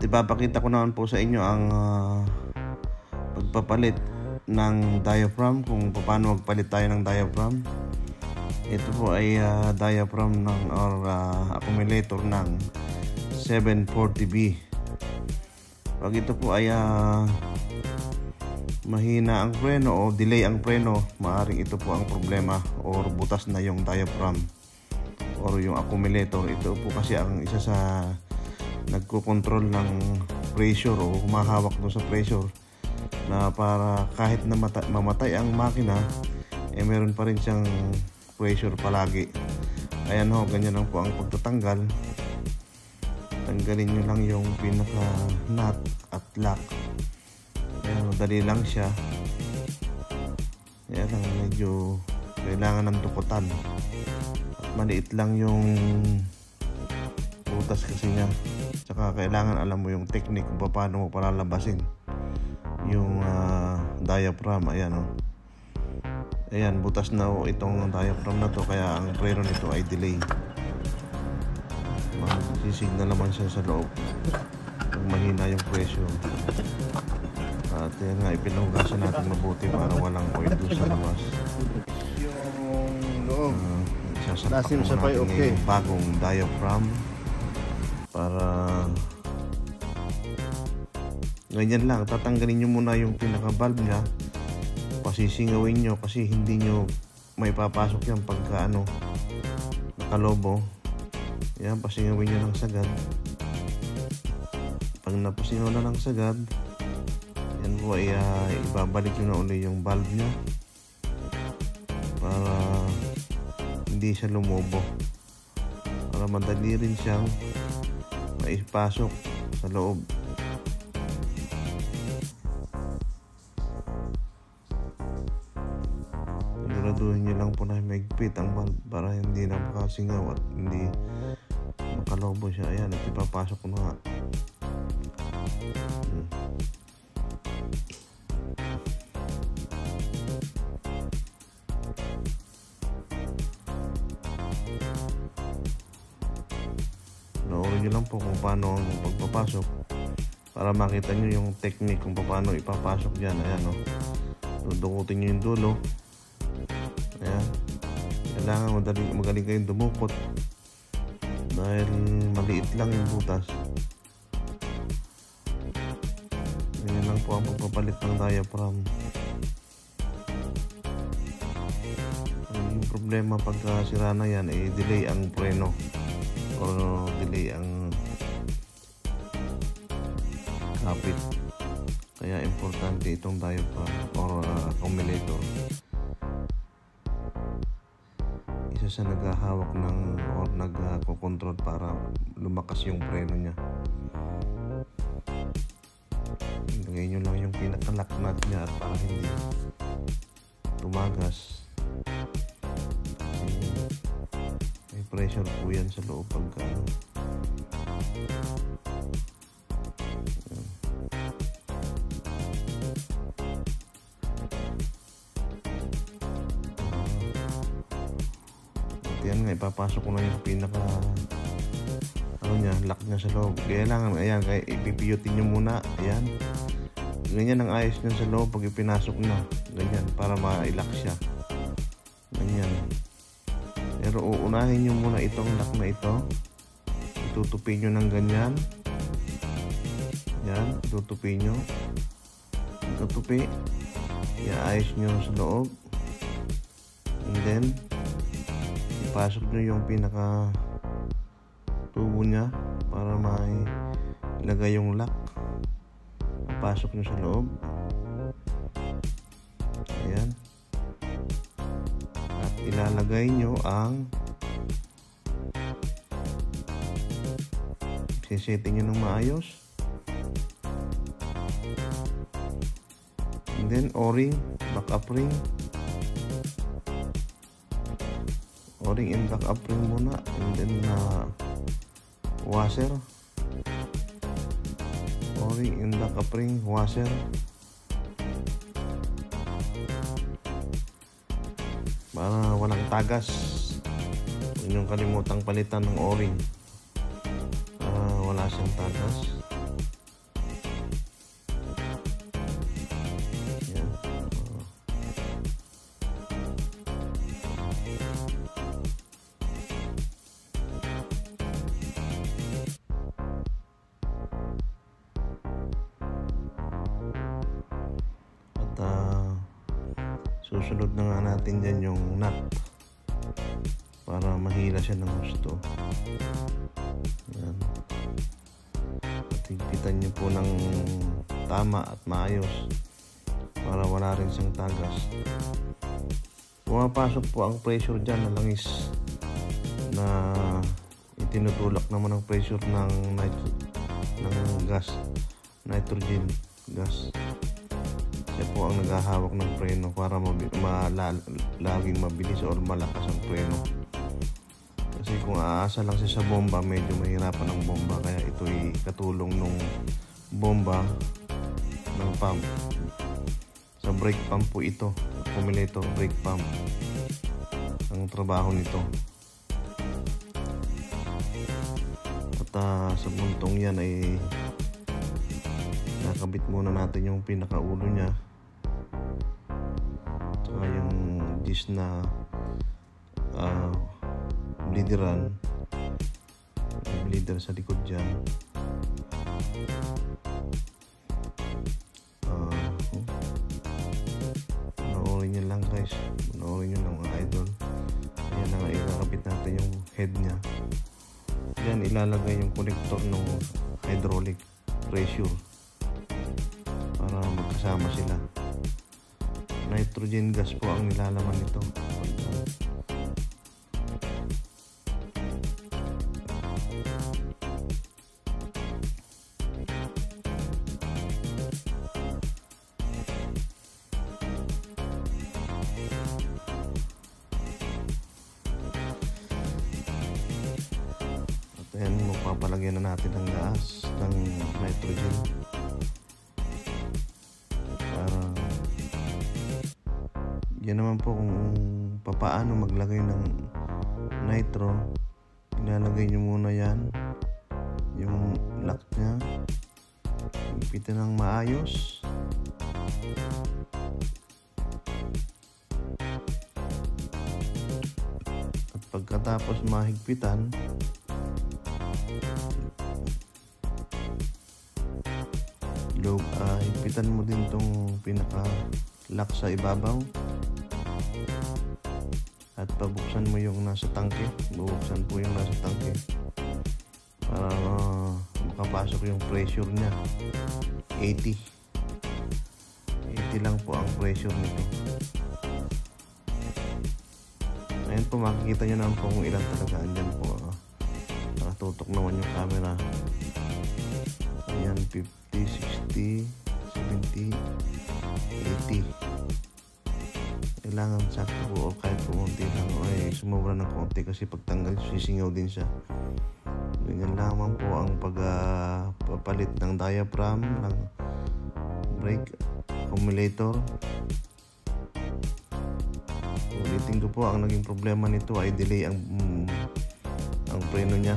ipapakita ko naman po sa inyo ang pagpapalit ng diaphragm, kung paano magpalit tayo ng diaphragm. Ito po ay diaphragm ng accumulator ng 740B. Pag ito po ay mahina ang preno o delay ang preno, maaaring ito po ang problema or butas na yung diaphragm or yung accumulator. Ito po kasi ang isa sa nagko-control ng pressure o humahawak doon sa pressure, na para kahit na mamatay ang makina, meron pa rin siyang pressure palagi. Ayan ho, ganyan lang po ang pagtatanggal. Tanggalin nyo lang yung pinaka nut at lock. Ayan, dali lang siya. Ayan lang, medyo kailangan ng dukutan. At maliit lang yung butas kasi niya. Tsaka kailangan alam mo yung technique kung paano mo palalabasin yung diaphragm. Ayan o. Ayan, butas na o itong diaphragm na to, kaya ang preno nito ay delay. Magsisignal naman siya sa loob pag mahina yung pressure. At yan nga, ipinahugasan natin mabuti para walang oil doon sa labas. Yung loob isasapak mo natin okay. Yung bagong diaphragm para ganyan lang. Tatanggalin nyo muna yung pinaka valve nya, pasisingawin nyo kasi hindi nyo may papasok yan pagka nakalobo. Yan, pasingawin nyo ng sagad. Pag napasingaw na ng sagad, yan po ay ibabalik nyo na ulit yung valve nya para hindi siya lumobo, para madali rin siyang maipasok sa loob. Siguraduhin nyo lang po na mahigpit ang valve para hindi na makasingaw at hindi makalobo siya. Ayan, at ipapasok ko na nga. Noorin nyo lang po kung paano ang pagpapasok para makita nyo yung technique kung paano ipapasok dyan. Ayan o, dudukutin nyo yung dulo. Ayan, kailangan magaling kayong dumukot dahil maliit lang yung butas. Ganyan lang po ang pagpapalit ng diaphragm. Yung problema pagka sira na yan ay delay ang preno or delay ang kapit. Kaya importante itong diaphragm or accumulator. Isa sa naghahawak ng or nagko-control para lumakas yung preno niya. Lagay nyo lang yung pinaka-lock nut niya at para hindi tumagas. May pressure po yan sa loob pagka yan nga, ipapasok ko na yung pinaka lock niya sa loob. Kailangan, ayan, kaya ipipiyutin nyo muna. Ayan, ganyan ang ayos niya sa loob pag ipinasok na ganyan para ma-lock siya ganyan. Pero uunahin nyo muna itong lock na ito, itutupin nyo ng ganyan. Yan, itutupin nyo, itutupi, iayos nyo sa loob, and then ipasok nyo yung pinaka tubo nya para mailagay yung lock. Pasok nyo sa loob. Ayan, at ilalagay nyo ang sisetting nyo ng maayos, and then o-ring, back-up ring, o-ring and back-up ring muna, and then washer, o-ring and back-up ring, washer. Para walang tagas, huwag niyong kalimutang palitan ng o-ring para wala siyang tagas. susunod na nga natin dyan yung nut para mahila siya ng gusto. Yan. At higpitan nyo po ng tama at maayos para wala rin siyang tagas. Pumapasok po ang pressure dyan na langis na itinutulak naman ang pressure ng gas, nitrogen gas. Siya po ang naghahawak ng preno para laging mabilis or malakas ang preno. Kasi kung aasa lang siya sa bomba, medyo mahirapan ang bomba, kaya ito'y katulong ng bomba ng pump. Sa brake pump po ito, accumulator brake pump ang trabaho nito. At sa buntong yan ay nakabit muna natin yung pinakaulo niya, saka yung disc na bleederan, bleeder sa likod dyan. Panoorin nyo lang guys, panoorin nyo lang mga idol. Ayan na nga, ikakabit natin yung head nya. Diyan ilalagay yung connector ng hydraulic pressure para magkasama sila. Nitrogen gas po ang nilalaman nito. Ayan, magpapalagyan na natin ng gas ng nitrogen para yan naman po kung papaano maglagay ng nitro. Ilalagay nyo muna yan, yung lock nya, higpitan ng maayos. At pagkatapos mahigpitan, higpitan mo din tong pinaka lock sa ibabaw at pabuksan mo yung nasa tangke. Bubuksan po yung nasa tangke para makapasok yung pressure nya. 80 lang po ang pressure nito. Ayan po, makikita nyo naman po kung ilan talaga andyan po. Nakatutok naman yung camera. Ayan, 50, 60, 70, 80. Kailangan sakto po o kahit kumunti lang ay sumobra ng konti kasi pagtanggal sisingaw din siya. Ganyan lamang po ang pagpapalit ng diaphragm ng brake accumulator. Ulitin ko po, ang naging problema nito ay delay ang preno nya.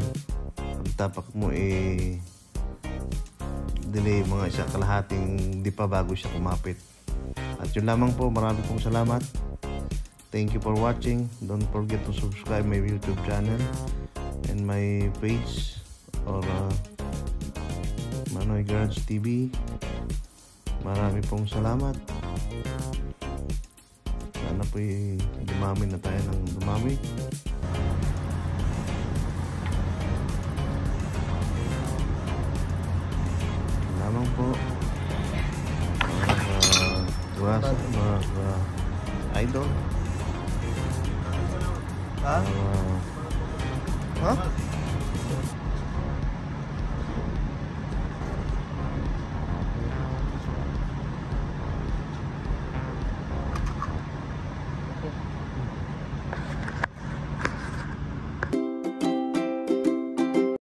Pagtapak mo delay mga isa kalahating di pa bago siya kumapit. At yun lamang po, marami pong salamat. Thank you for watching. Don't forget to subscribe my YouTube channel and my page or Manoy Garage TV. Marami pong salamat. Sana po dumami na tayo ng dumami. Lamang po mga idol. Ha?